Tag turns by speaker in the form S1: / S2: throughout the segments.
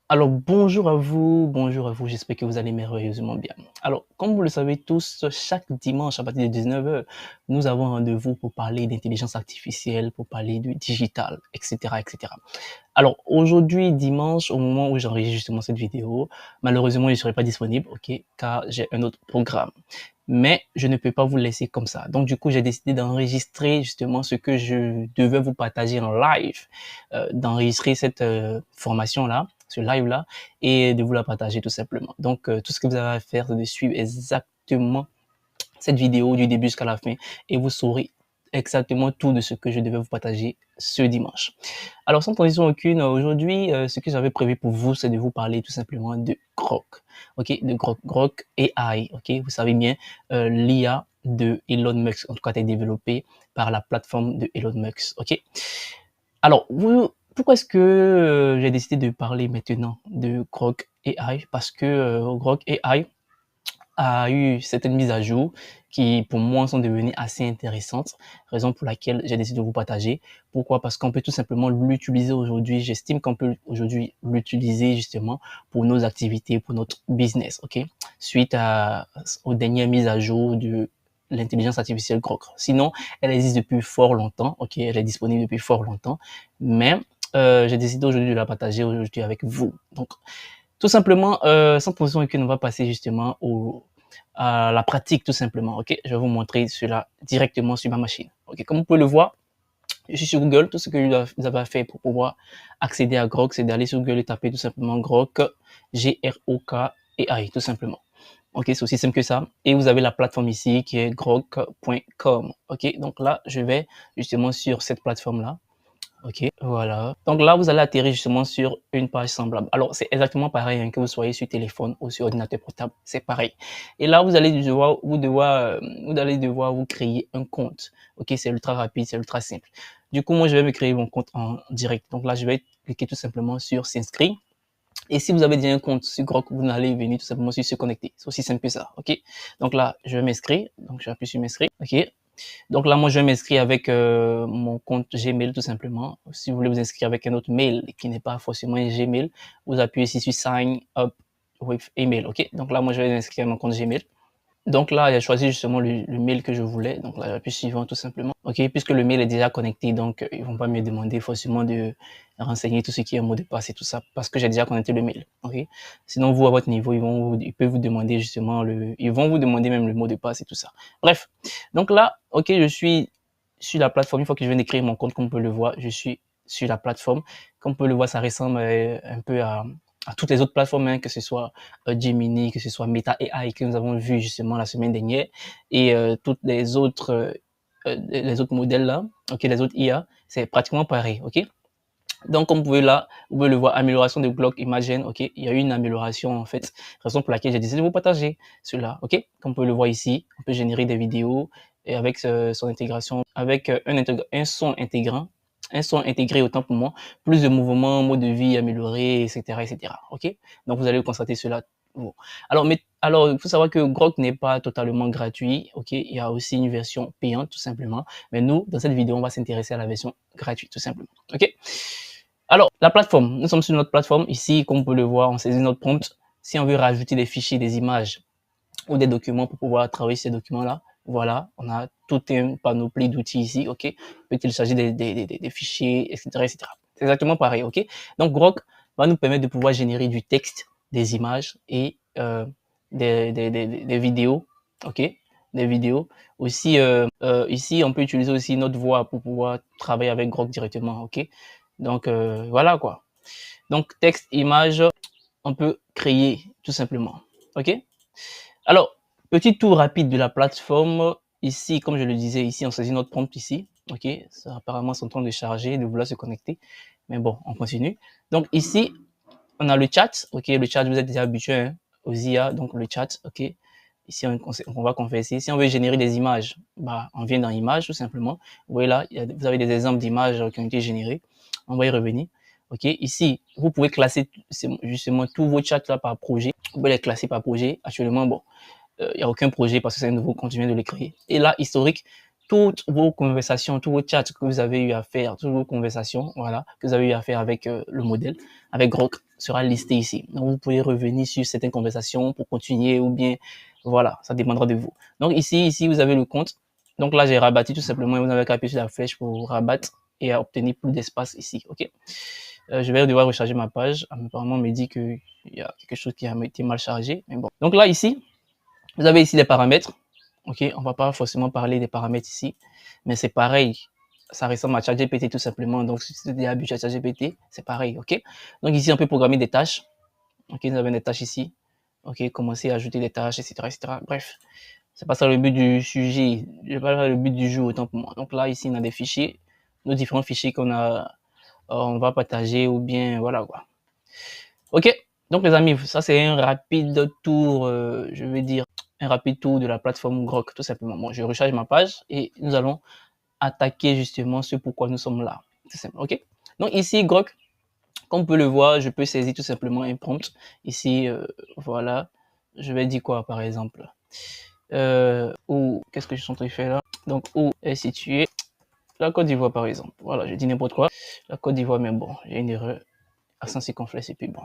S1: Alors bonjour à vous, j'espère que vous allez merveilleusement bien. Alors, comme vous le savez tous, chaque dimanche à partir de 19 heures, nous avons un rendez-vous pour parler d'intelligence artificielle, pour parler de digital, etc., etc. Alors, aujourd'hui, dimanche, au moment où j'enregistre justement cette vidéo, malheureusement, je ne serai pas disponible, ok, car j'ai un autre programme. Mais je ne peux pas vous laisser comme ça. Donc, du coup, j'ai décidé d'enregistrer justement ce que je devais vous partager en live, d'enregistrer cette formation-là, ce live-là, et de vous la partager tout simplement. Donc, tout ce que vous avez à faire, c'est de suivre exactement cette vidéo du début jusqu'à la fin et vous saurez exactement tout de ce que je devais vous partager ce dimanche. Alors, sans transition aucune, aujourd'hui, ce que j'avais prévu pour vous, c'est de vous parler tout simplement de Grok. OK, de Grok AI. OK, vous savez bien, l'IA de Elon Musk, en tout cas, est développée par la plateforme de Elon Musk. OK. Alors, pourquoi est-ce que j'ai décidé de parler maintenant de Grok AI? Parce que Grok AI a eu certaines mises à jour qui, pour moi, sont devenues assez intéressantes, raison pour laquelle j'ai décidé de vous partager. Pourquoi? Parce qu'on peut tout simplement l'utiliser aujourd'hui. J'estime qu'on peut aujourd'hui l'utiliser justement pour nos activités, pour notre business, ok? Suite aux dernières mises à jour de l'intelligence artificielle Grok. Sinon, elle existe depuis fort longtemps, ok? Elle est disponible depuis fort longtemps, mais j'ai décidé aujourd'hui de la partager aujourd'hui avec vous. Donc, tout simplement, sans transition aucune, on va passer justement à la pratique tout simplement. Ok, je vais vous montrer cela directement sur ma machine. Ok, comme vous pouvez le voir, je suis sur Google. Tout ce que vous avez à faire pour pouvoir accéder à Grok, c'est d'aller sur Google et taper tout simplement Grok, Grok et AI, tout simplement. Ok, c'est aussi simple que ça. Et vous avez la plateforme ici qui est grok.com. Ok, donc là, je vais justement sur cette plateforme-là. Ok, voilà. Donc là, vous allez atterrir justement sur une page semblable. Alors, c'est exactement pareil, hein, que vous soyez sur téléphone ou sur ordinateur portable, c'est pareil. Et là, vous allez devoir vous créer un compte. Ok, c'est ultra rapide, c'est ultra simple. Du coup, moi, je vais me créer mon compte en direct. Donc là, je vais cliquer tout simplement sur s'inscrire. Et si vous avez déjà un compte sur Grok, vous allez venir tout simplement sur se connecter. C'est aussi simple que ça. Ok. Donc là, je vais m'inscrire. Donc, j'appuie sur m'inscrire. Ok. Donc là, moi, je vais m'inscrire avec mon compte Gmail tout simplement. Si vous voulez vous inscrire avec un autre mail qui n'est pas forcément un Gmail, vous appuyez ici sur Sign up with email. OK? Donc là, moi, je vais m'inscrire à mon compte Gmail. Donc là, j'ai choisi justement le mail que je voulais. Donc là, j'appuie suivant tout simplement. OK, puisque le mail est déjà connecté, donc ils vont pas me demander forcément de renseigner tout ce qui est mot de passe et tout ça, parce que j'ai déjà connecté le mail. OK. Sinon, vous, à votre niveau, ils peuvent vous demander justement ils vont vous demander même le mot de passe et tout ça. Bref. Donc là, OK, je suis sur la plateforme. Une fois que je viens d'écrire mon compte, comme on peut le voir, je suis sur la plateforme. Comme on peut le voir, ça ressemble un peu à toutes les autres plateformes, hein, que ce soit Gemini, que ce soit Meta AI que nous avons vu justement la semaine dernière, et toutes les autres modèles là, ok, les autres IA, c'est pratiquement pareil, ok. Donc, comme vous pouvez le voir, amélioration de bloc Imagen, ok, il y a eu une amélioration en fait, raison pour laquelle j'ai décidé de vous partager cela, ok. Comme vous pouvez le voir ici, on peut générer des vidéos et avec son intégration, avec un son intégrant, un son intégré autant pour moi, plus de mouvements, mode de vie amélioré, etc., etc. Ok. Donc, vous allez constater cela. Bon. Alors, il faut savoir que Grok n'est pas totalement gratuit, ok. Il y a aussi une version payante tout simplement. Mais nous, dans cette vidéo, on va s'intéresser à la version gratuite tout simplement, ok. Alors, la plateforme, nous sommes sur notre plateforme. Ici, comme vous pouvez le voir, on saisit notre prompt. Si on veut rajouter des fichiers, des images ou des documents pour pouvoir travailler ces documents-là, voilà, on a tout un panoplie d'outils ici, ok. On peut télécharger des fichiers, etc., etc. C'est exactement pareil, ok. Donc, Grok va nous permettre de pouvoir générer du texte, des images et des vidéos, ok. Des vidéos. Aussi, ici, on peut utiliser aussi notre voix pour pouvoir travailler avec Grok directement, ok. Donc, voilà quoi. Donc, texte, image, on peut créer tout simplement. OK? Alors, petit tour rapide de la plateforme. Ici, comme je le disais, ici, on saisit notre prompt ici. OK? Ça, apparemment, c'est en train de charger, de vouloir se connecter. Mais bon, on continue. Donc, ici, on a le chat. OK? Le chat, vous êtes déjà habitué, hein, aux IA. Donc, le chat. OK? Ici, on va converser. Si on veut générer des images, bah, on vient dans images, tout simplement. Vous voyez là, vous avez des exemples d'images qui ont été générées. On va y revenir. OK? Ici, vous pouvez classer justement tous vos chats là par projet. Vous pouvez les classer par projet. Actuellement, bon, il n'y a aucun projet parce que c'est un nouveau compte, je viens de le créer. Et là, historique, toutes vos conversations, tous vos chats que vous avez eu à faire, toutes vos conversations, voilà, que vous avez eu à faire avec le modèle, avec Grok, sera listé ici. Donc, vous pouvez revenir sur certaines conversations pour continuer ou bien, voilà, ça dépendra de vous. Donc, ici, vous avez le compte. Donc là, j'ai rabattu tout simplement et vous n'avez qu'à appuyer sur la flèche pour rabattre et à obtenir plus d'espace ici, ok? Je vais devoir recharger ma page. Apparemment, on me dit qu'il y a quelque chose qui a été mal chargé, mais bon. Donc là, ici, vous avez ici les paramètres. Ok, on va pas forcément parler des paramètres ici, mais c'est pareil. Ça ressemble à ChatGPT tout simplement. Donc, si tu es habitué à ChatGPT, c'est pareil, ok? Donc ici, on peut programmer des tâches. Ok, nous avons des tâches ici. Ok, commencer à ajouter des tâches, etc., etc. Bref, c'est pas ça le but du sujet. Je pas le but du jeu autant pour moi. Donc là, ici, on a des fichiers, nos différents fichiers on va partager ou bien, voilà quoi. Ok, donc les amis, ça c'est un rapide tour, je vais dire, un rapide tour de la plateforme Grok, tout simplement. Bon, je recharge ma page et nous allons attaquer justement ce pourquoi nous sommes là. C'est simple, ok? Donc ici, Grok, comme on peut le voir, je peux saisir tout simplement un prompt. Ici, voilà, je vais dire quoi par exemple? Où, qu'est-ce que je suis en train de faire là? Donc, où est située la Côte d'Ivoire par exemple? Voilà, je dis n'importe quoi. La Côte d'Ivoire, mais bon, j'ai une erreur. Accent circonflexe et puis bon,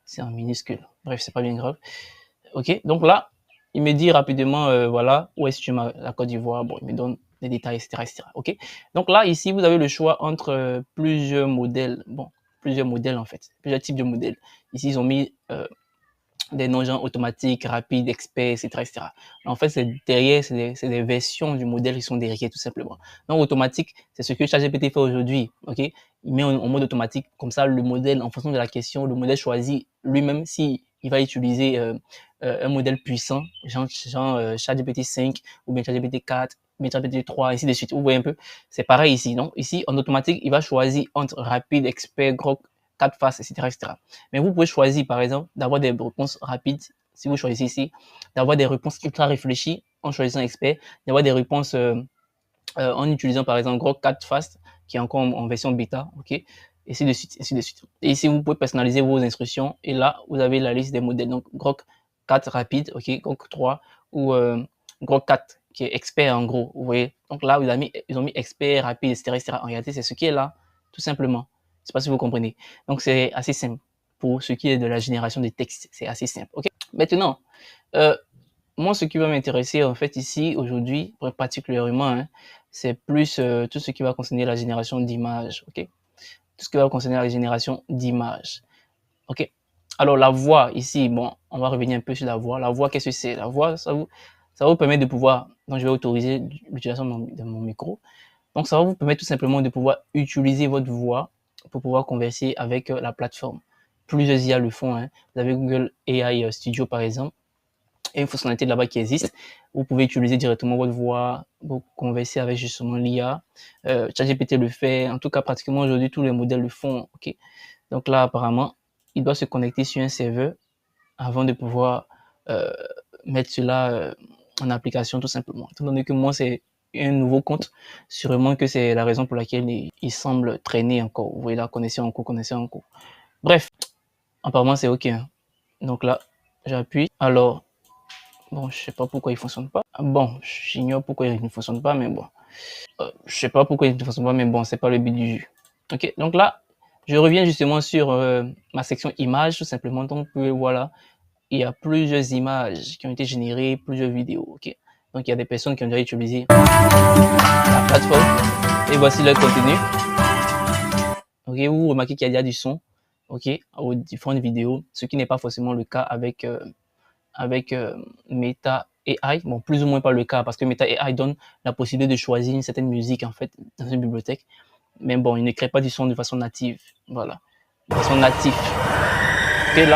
S1: c'est en minuscule. Bref, c'est pas bien grave. Ok, donc là, il me dit rapidement, voilà, où est-ce que la Côte d'Ivoire. Bon, il me donne des détails, etc., etc. Ok, donc là, ici, vous avez le choix entre plusieurs modèles. Bon, plusieurs modèles en fait, plusieurs types de modèles. Ici, ils ont mis des noms genre automatiques, rapides, experts, etc., etc. En fait, c'est derrière, c'est des versions du modèle qui sont derrière, tout simplement. Donc, automatique, c'est ce que ChatGPT fait aujourd'hui, ok? Il met en mode automatique, comme ça, le modèle, en fonction de la question, le modèle choisit lui-même si il va utiliser un modèle puissant, genre ChatGPT 5 ou bien ChatGPT 4, ou bien ChatGPT 3, ainsi de suite. Vous voyez un peu? C'est pareil ici, non? Ici, en automatique, il va choisir entre rapide, expert, grok, 4 faces, etc., etc. Mais vous pouvez choisir, par exemple, d'avoir des réponses rapides, si vous choisissez ici, d'avoir des réponses ultra réfléchies en choisissant expert, d'avoir des réponses en utilisant, par exemple, Grok 4 Fast, qui est encore en version bêta, ok, et ainsi de suite, ainsi de suite. Et ici, vous pouvez personnaliser vos instructions, et là, vous avez la liste des modèles. Donc, Grok 4 rapide, ok, Grok 3, ou Grok 4, qui est expert en gros, vous voyez. Donc là, ils ont mis expert, rapide, etc., etc. En réalité, c'est ce qui est là, tout simplement. Je ne sais pas si vous comprenez. Donc, c'est assez simple. Pour ce qui est de la génération de textes, c'est assez simple. Ok. Maintenant, moi, ce qui va m'intéresser en fait ici aujourd'hui, particulièrement, hein, c'est plus tout ce qui va concerner la génération d'images. Ok. Tout ce qui va concerner la génération d'images. Ok. Alors la voix ici, bon, on va revenir un peu sur la voix. La voix, qu'est-ce que c'est? La voix, ça vous permet de pouvoir. Donc, je vais autoriser l'utilisation de mon micro. Donc, ça va vous permettre tout simplement de pouvoir utiliser votre voix pour pouvoir converser avec la plateforme. Plusieurs IA le font. Hein. Vous avez Google AI Studio, par exemple, et une fonctionnalité là-bas qui existe. Vous pouvez utiliser directement votre voix pour converser avec justement l'IA. ChatGPT le fait. En tout cas, pratiquement aujourd'hui, tous les modèles le font. Okay. Donc là, apparemment, il doit se connecter sur un serveur avant de pouvoir mettre cela en application tout simplement. Étant donné que moi, c'est un nouveau compte, sûrement que c'est la raison pour laquelle il semble traîner encore. Vous voyez là, connexion en cours, connexion en cours. Bref, apparemment c'est OK. Hein. Donc là, j'appuie. Alors, bon, je sais pas pourquoi il fonctionne pas. Bon, j'ignore pourquoi il ne fonctionne pas, mais bon. Je sais pas pourquoi il ne fonctionne pas, mais bon, c'est pas le but du jeu. OK, donc là, je reviens justement sur ma section images, tout simplement. Donc, vous pouvez voir là, il y a plusieurs images qui ont été générées, plusieurs vidéos, ok? Donc, il y a des personnes qui ont déjà utilisé la plateforme. Et voici leur contenu. Ok, vous remarquez qu'il y a déjà du son, ok, aux différentes vidéos, ce qui n'est pas forcément le cas avec, Meta AI. Bon, plus ou moins pas le cas, parce que Meta AI donne la possibilité de choisir une certaine musique, en fait, dans une bibliothèque. Mais bon, il ne crée pas du son de façon native. Voilà. De façon native. Ok,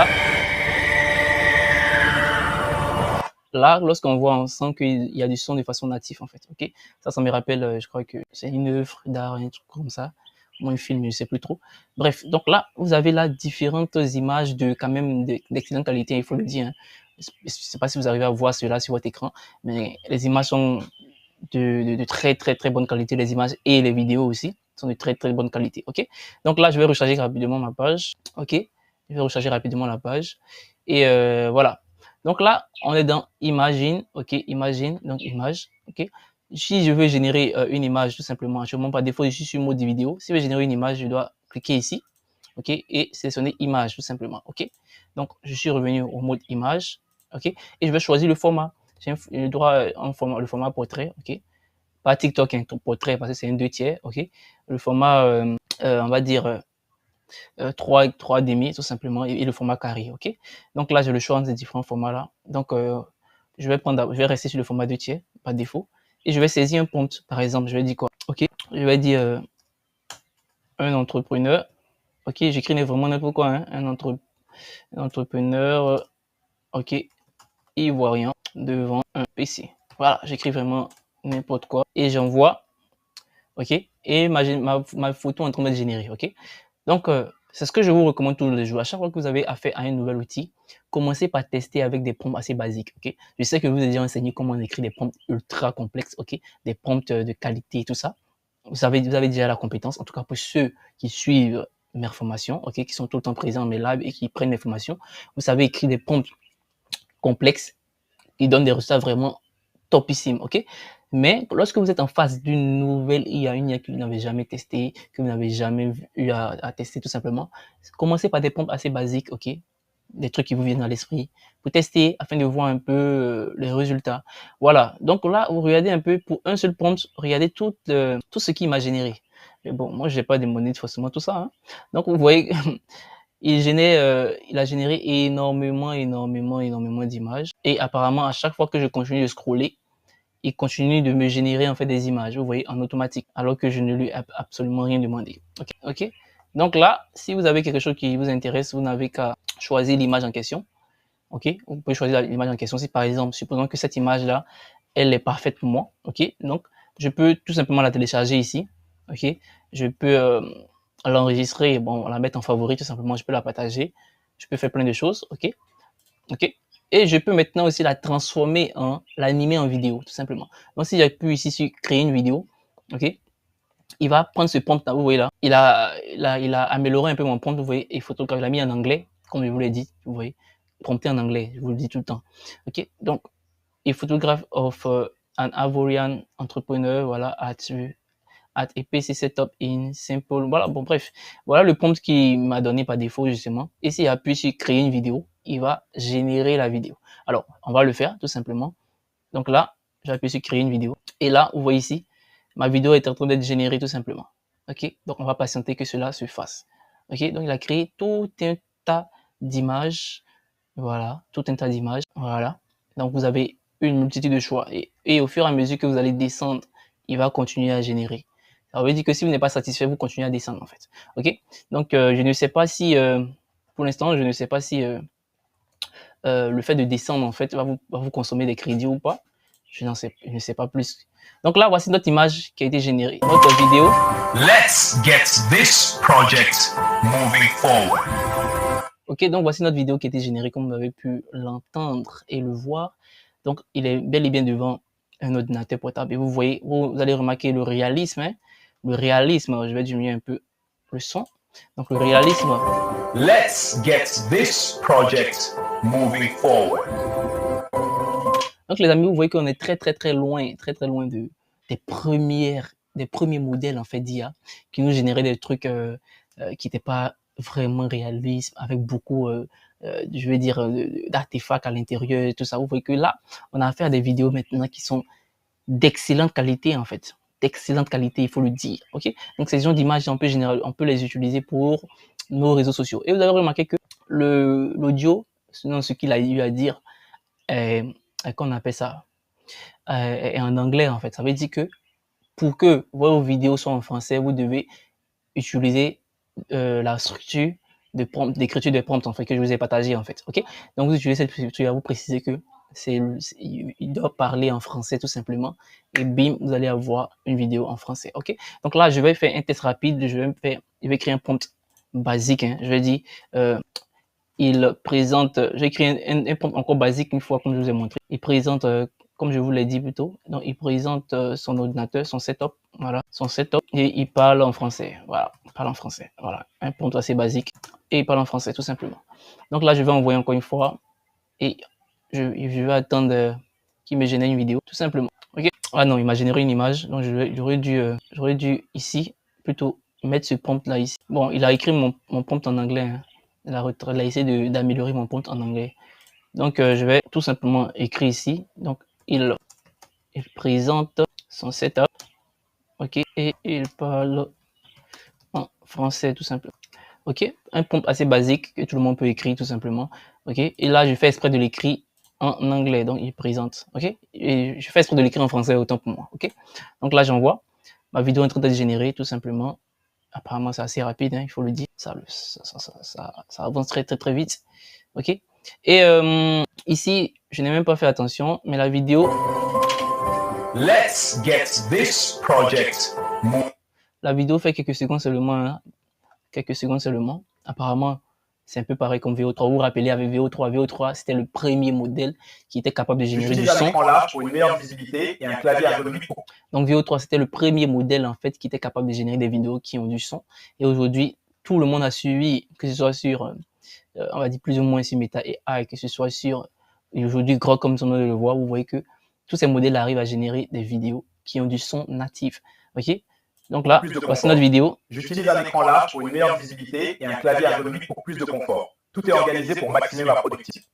S1: là, lorsqu'on voit, on sent qu'il y a du son de façon native, en fait. Ok, ça me rappelle, je crois que c'est une œuvre d'art, un truc comme ça, ou un film, je sais plus trop. Bref, donc là, vous avez là différentes images de quand même d'excellente qualité, il faut le dire. Hein. Je sais pas si vous arrivez à voir cela sur votre écran, mais les images sont de très très très bonne qualité, les images et les vidéos aussi sont de très très bonne qualité. Ok, donc là, je vais recharger rapidement ma page. Ok, je vais recharger rapidement la page et voilà. Donc là, on est dans Imagine, ok, Imagine, donc image, ok. Si je veux générer une image, tout simplement, actuellement par défaut, je suis sur mode vidéo. Si je veux générer une image, je dois cliquer ici. ok, et sélectionner image tout simplement, ok. Donc, je suis revenu au mode image, ok, et je vais choisir le format. J'ai le droit le format portrait, ok, pas TikTok, un portrait parce que c'est un 2 tiers, ok. Le format, on va dire 3 demi tout simplement et le format carré, ok. Donc là, j'ai le choix entre ces différents formats là. Donc, je vais rester sur le format 2 tiers par défaut et je vais saisir un prompt. Par exemple, je vais dire quoi? Ok, je vais dire un entrepreneur. Ok, j'écris vraiment n'importe quoi, hein. Un entrepreneur, ok, ivoirien devant un PC. Voilà, j'écris vraiment n'importe quoi et j'envoie, ok, et ma photo est en train d'être générée, ok. Donc, c'est ce que je vous recommande tous les jours. À chaque fois que vous avez affaire à un nouvel outil, commencez par tester avec des prompts assez basiques, ok. Je sais que vous avez déjà enseigné comment on écrit des prompts ultra complexes, ok, des prompts de qualité et tout ça. Vous avez déjà la compétence, en tout cas pour ceux qui suivent mes formations, ok, qui sont tout le temps présents dans mes labs et qui prennent mes formations. Vous savez écrire des prompts complexes qui donnent des résultats vraiment topissimes, ok. Mais lorsque vous êtes en face d'une nouvelle IA, une IA que vous n'avez jamais testée, que vous n'avez jamais eu à tester tout simplement, commencez par des prompts assez basiques, ok, des trucs qui vous viennent à l'esprit, pour tester afin de voir un peu les résultats. Voilà, donc là, vous regardez un peu pour un seul prompt, regardez tout ce qu'il m'a généré. Mais bon, moi, je n'ai pas de monnaie forcément tout ça, hein. Donc, vous voyez, il a généré énormément d'images. Et apparemment, à chaque fois que je continue de scroller, il continue de me générer en fait des images, vous voyez, en automatique, alors que je ne lui ai absolument rien demandé. Ok, ok. Donc là, si vous avez quelque chose qui vous intéresse, vous n'avez qu'à choisir l'image en question. Ok, vous pouvez choisir l'image en question. Si par exemple, supposons que cette image-là, elle est parfaite pour moi. Ok, donc je peux tout simplement la télécharger ici. Ok, je peux l'enregistrer, bon, la mettre en favori tout simplement. Je peux la partager. Je peux faire plein de choses. Ok, ok. Et je peux maintenant aussi la transformer l'animer en vidéo, tout simplement. Donc, si j'appuie ici sur créer une vidéo, ok, il va prendre ce prompt là, vous voyez là. Il a amélioré un peu mon prompt, vous voyez, et photographe, il l'a mis en anglais, comme je vous l'ai dit, vous voyez, prompté en anglais, je vous le dis tout le temps. Ok, donc, a photograph of an Ivorian entrepreneur, voilà, at EPC setup in simple. Voilà, bon, bref. Voilà le prompt qu'il m'a donné par défaut, justement. Et s'il appuie sur créer une vidéo, il va générer la vidéo. Alors, on va le faire, tout simplement. Donc là, j'appuie sur créer une vidéo. Et là, vous voyez ici, ma vidéo est en train d'être générée, tout simplement. OK? Donc, on va patienter que cela se fasse. OK? Donc, il a créé tout un tas d'images. Voilà, tout un tas d'images. Voilà. Donc, vous avez une multitude de choix. Et au fur et à mesure que vous allez descendre, il va continuer à générer. Ça veut dire que si vous n'êtes pas satisfait, vous continuez à descendre, en fait. OK? Donc, je ne sais pas si, pour l'instant, je ne sais pas si le fait de descendre, en fait, va vous consommer des crédits ou pas. Je ne sais pas plus. Donc là, voici notre image qui a été générée. Notre vidéo.
S2: Let's get this project moving forward.
S1: Ok, donc voici notre vidéo qui a été générée comme vous avez pu l'entendre et le voir. Donc, il est bel et bien devant un ordinateur portable. Et vous voyez, vous allez remarquer le réalisme. Hein, le réalisme, je vais diminuer un peu le son. Donc, le réalisme.
S2: Let's get this project moving forward.
S1: Donc, les amis, vous voyez qu'on est très loin des premiers modèles en fait d'IA qui nous généraient des trucs qui n'étaient pas vraiment réalistes, avec beaucoup, je vais dire, d'artefacts à l'intérieur et tout ça. Vous voyez que là, on a affaire à des vidéos maintenant qui sont d'excellente qualité en fait, d'excellente qualité, il faut le dire. Ok, donc ces genres d'images, on peut les utiliser pour nos réseaux sociaux. Et vous avez remarqué que l'audio, selon ce qu'il a eu à dire, qu'on appelle ça, est en anglais en fait. Ça veut dire que pour que vos vidéos soient en français, vous devez utiliser la structure de prompt, d'écriture de prompt en fait que je vous ai partagé en fait. Ok. Donc vous utilisez cette structure à vous préciser que il doit parler en français tout simplement et bim, vous allez avoir une vidéo en français. Ok. Donc là, je vais faire un test rapide. Je vais créer un prompt basique. Hein. Je vais dire il présente, j'ai créé un prompt encore basique une fois comme je vous ai montré. Il présente, comme je vous l'ai dit plus tôt, donc il présente son ordinateur, son setup, voilà, son setup, et il parle en français, voilà, il parle en français, voilà, un prompt assez basique, et il parle en français tout simplement. Donc là, je vais envoyer encore une fois, et je vais attendre qu'il me génère une vidéo, tout simplement. Ok. Ah non, il m'a généré une image, donc j'aurais dû ici, plutôt mettre ce prompt là ici. Bon, il a écrit mon prompt en anglais. Hein. Il a essayé d'améliorer mon prompt en anglais. Donc, je vais tout simplement écrire ici. Donc, il présente son setup. OK. Et il parle en français tout simplement. OK. Un prompt assez basique que tout le monde peut écrire tout simplement. OK. Et là, je fais exprès de l'écrire en anglais. Donc, il présente. OK. Et je fais exprès de l'écrire en français autant pour moi. OK. Donc là, j'envoie. Ma vidéo est en train d'être générée tout simplement. Apparemment, c'est assez rapide, hein, il faut le dire. Ça avance très, très, très vite. OK. Et ici, je n'ai même pas fait attention, mais la vidéo...
S2: Let's get this project moving.
S1: La vidéo fait quelques secondes seulement. Hein, quelques secondes seulement. Apparemment, c'est un peu pareil comme VO3. Vous vous rappelez, avec VO3, c'était le premier modèle qui était capable de générer du son.
S2: J'utilise un écran large pour une meilleure visibilité et un clavier ergonomique.
S1: Donc VO3, c'était le premier modèle en fait qui était capable de générer des vidéos qui ont du son. Et aujourd'hui, tout le monde a suivi, que ce soit sur, on va dire plus ou moins sur Meta AI, que ce soit sur, et aujourd'hui, Grok comme son nom le voit, vous voyez que tous ces modèles arrivent à générer des vidéos qui ont du son natif. Ok? Donc là, voici notre vidéo.
S2: J'utilise un écran large pour une meilleure visibilité et un clavier ergonomique pour plus de confort. Tout est organisé pour maximiser ma productivité.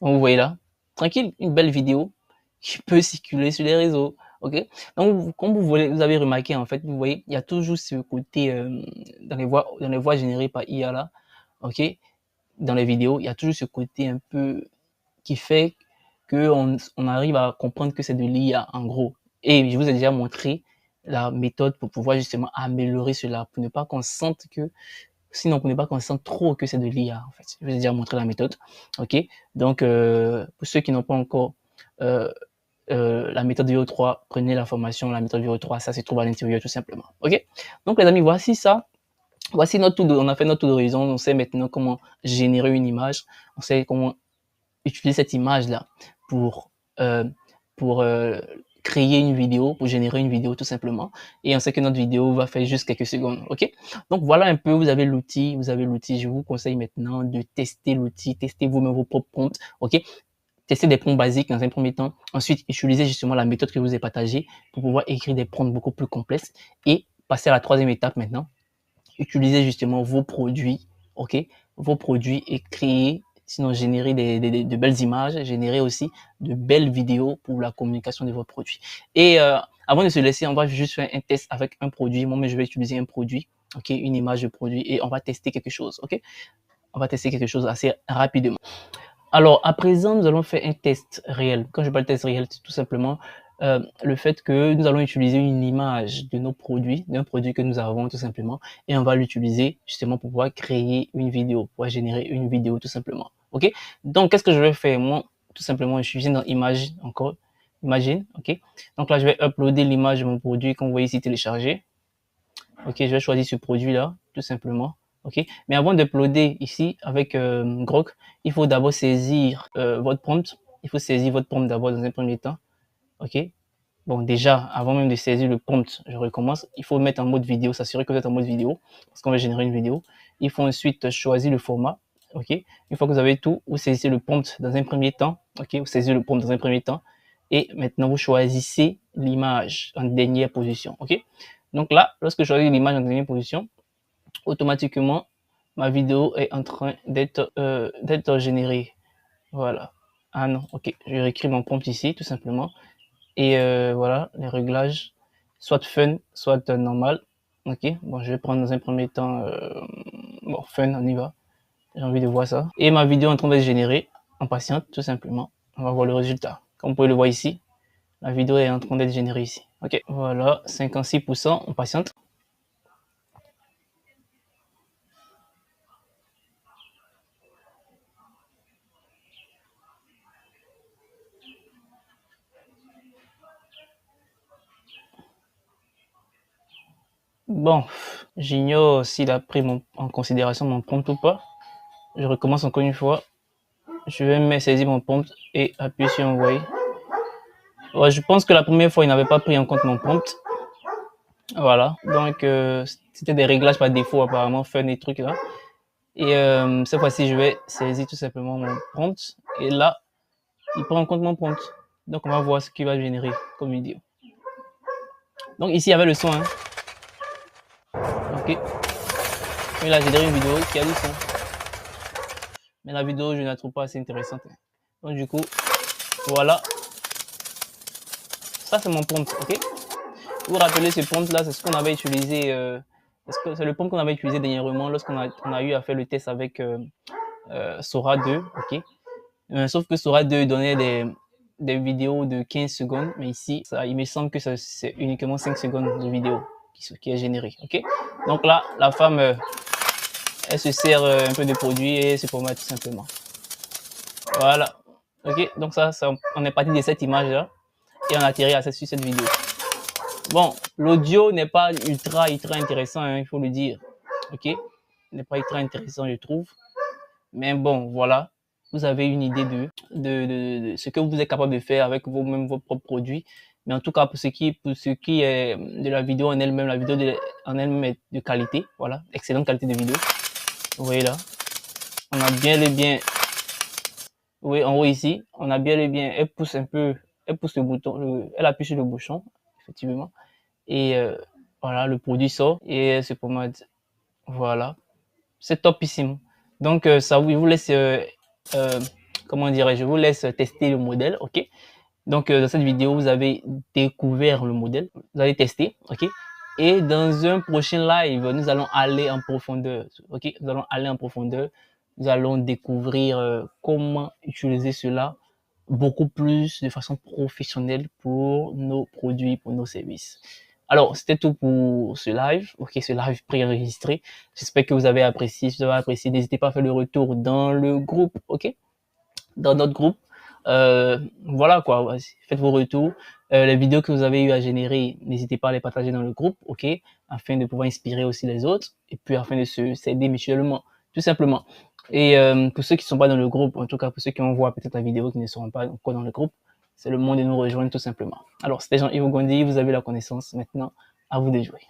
S1: Donc vous voyez là, tranquille, une belle vidéo qui peut circuler sur les réseaux. Ok. Donc comme vous avez remarqué en fait, vous voyez, il y a toujours ce côté dans les voix générées par IA là. Ok. Dans les vidéos, il y a toujours ce côté un peu qui fait que on arrive à comprendre que c'est de l'IA en gros. Et je vous ai déjà montré la méthode pour pouvoir justement améliorer cela, pour ne pas qu'on sente que, sinon pour ne pas qu'on sente trop que c'est de l'IA en fait. Je vous ai déjà montré la méthode, ok. Donc pour ceux qui n'ont pas encore la méthode VO3, prenez la formation, la méthode VO3, ça se trouve à l'intérieur tout simplement, ok. Donc les amis, voici ça. Voici notre tour on a fait notre tour d'horizon, on sait maintenant comment générer une image, on sait comment utiliser cette image là pour créer une vidéo, pour générer une vidéo tout simplement. Et on sait que notre vidéo va faire juste quelques secondes, ok? Donc voilà un peu, vous avez l'outil. Je vous conseille maintenant de tester l'outil, tester vous-même vos propres prompts, ok? Tester des prompts basiques dans un premier temps. Ensuite, utilisez justement la méthode que je vous ai partagée pour pouvoir écrire des prompts beaucoup plus complexes et passer à la troisième étape maintenant. Utilisez justement vos produits, ok? Vos produits et créer, sinon générer de belles images, générer aussi de belles vidéos pour la communication de vos produits. Et avant de se laisser, on va juste faire un test avec un produit. Moi, je vais utiliser un produit, ok, une image de produit et on va tester quelque chose, ok? On va tester quelque chose assez rapidement. Alors, à présent, nous allons faire un test réel. Quand je parle de test réel, c'est tout simplement le fait que nous allons utiliser une image de nos produits, d'un produit que nous avons tout simplement, et on va l'utiliser justement pour pouvoir créer une vidéo, pour pouvoir générer une vidéo tout simplement. Ok? Donc, qu'est-ce que je vais faire? Moi, tout simplement, je suis dans Image encore. Imagine, ok? Donc là, je vais uploader l'image de mon produit qu'on voit ici télécharger. Ok, je vais choisir ce produit-là, tout simplement. Ok, mais avant d'uploader ici avec Grok, il faut d'abord saisir votre prompt. Il faut saisir votre prompt d'abord dans un premier temps. Ok. Bon, déjà, avant même de saisir le prompt, je recommence. Il faut mettre en mode vidéo, s'assurer que vous êtes en mode vidéo, parce qu'on va générer une vidéo. Il faut ensuite choisir le format. Ok. Une fois que vous avez tout, vous saisissez le prompt dans un premier temps. Ok. Vous saisissez le prompt dans un premier temps. Et maintenant, vous choisissez l'image en dernière position. Ok. Donc là, lorsque je choisis l'image en dernière position, automatiquement, ma vidéo est en train d'être générée. Voilà. Ah non, ok. Je réécris mon prompt ici, tout simplement. Et voilà, les réglages, soit fun, soit normal. Ok, bon, je vais prendre dans un premier temps, bon, fun, on y va. J'ai envie de voir ça. Et ma vidéo est en train d'être générée, en patiente, tout simplement. On va voir le résultat. Comme vous pouvez le voir ici, la vidéo est en train d'être générée ici. Ok, voilà, 56%, on patiente. Bon, j'ignore s'il a pris en considération mon prompt ou pas. Je recommence encore une fois. Je vais saisir mon prompt et appuyer sur envoyer. Ouais, je pense que la première fois, il n'avait pas pris en compte mon prompt. Voilà, donc c'était des réglages par défaut apparemment, fun et trucs là. Et cette fois-ci, je vais saisir tout simplement mon prompt. Et là, il prend en compte mon prompt. Donc on va voir ce qu'il va générer comme vidéo. Donc ici, il y avait le son. Hein. Donc Ok. Et là, j'ai généré une vidéo qui a du son. Mais la vidéo, je ne la trouve pas assez intéressante. Donc, du coup, voilà. Ça, c'est mon prompt, ok? Vous vous rappelez, ce prompt-là, c'est ce qu'on avait utilisé, c'est le prompt qu'on avait utilisé dernièrement lorsqu'on a eu à faire le test avec Sora 2, ok? Sauf que Sora 2 donnait des vidéos de 15 secondes, mais ici, ça, il me semble que c'est uniquement 5 secondes de vidéo qui est générée, ok? Donc là, la femme, elle se sert un peu de produit et se formate tout simplement. Voilà. Ok, donc ça, on est parti de cette image-là et on a atterri sur cette vidéo. Bon, l'audio n'est pas ultra intéressant, hein, il faut le dire. Ok, n'est pas ultra intéressant, je trouve. Mais bon, voilà, vous avez une idée de ce que vous êtes capable de faire avec vous-même vos propres produits. Mais en tout cas, pour ce qui est de la vidéo en elle-même, la vidéo en elle-même est de qualité. Voilà, excellente qualité de vidéo. Vous voyez là, on a bien et bien. Oui, en haut ici, on a bien et bien. Elle pousse un peu, elle pousse le bouton, elle appuie sur le bouchon, effectivement. Et voilà, le produit sort et c'est pour moi, voilà, c'est topissime. Donc ça, je vous laisse, comment dirais-je, je vous laisse tester le modèle, ok? Donc dans cette vidéo, vous avez découvert le modèle, vous allez tester, ok? Et dans un prochain live, nous allons aller en profondeur, ok? Nous allons aller en profondeur, nous allons découvrir comment utiliser cela beaucoup plus de façon professionnelle pour nos produits, pour nos services. Alors, c'était tout pour ce live. Ok, ce live préenregistré. J'espère que vous avez apprécié. Si vous avez apprécié, n'hésitez pas à faire le retour dans le groupe, ok? Dans notre groupe. Voilà quoi, faites vos retours. Les vidéos que vous avez eu à générer, n'hésitez pas à les partager dans le groupe, ok? Afin de pouvoir inspirer aussi les autres et puis afin de s'aider mutuellement, tout simplement. Et pour ceux qui ne sont pas dans le groupe, en tout cas pour ceux qui envoient peut-être la vidéo qui ne seront pas encore dans le groupe, c'est le moment de nous rejoindre tout simplement. Alors, c'était Jean-Yves Gondi, vous avez la connaissance. Maintenant, à vous de jouer.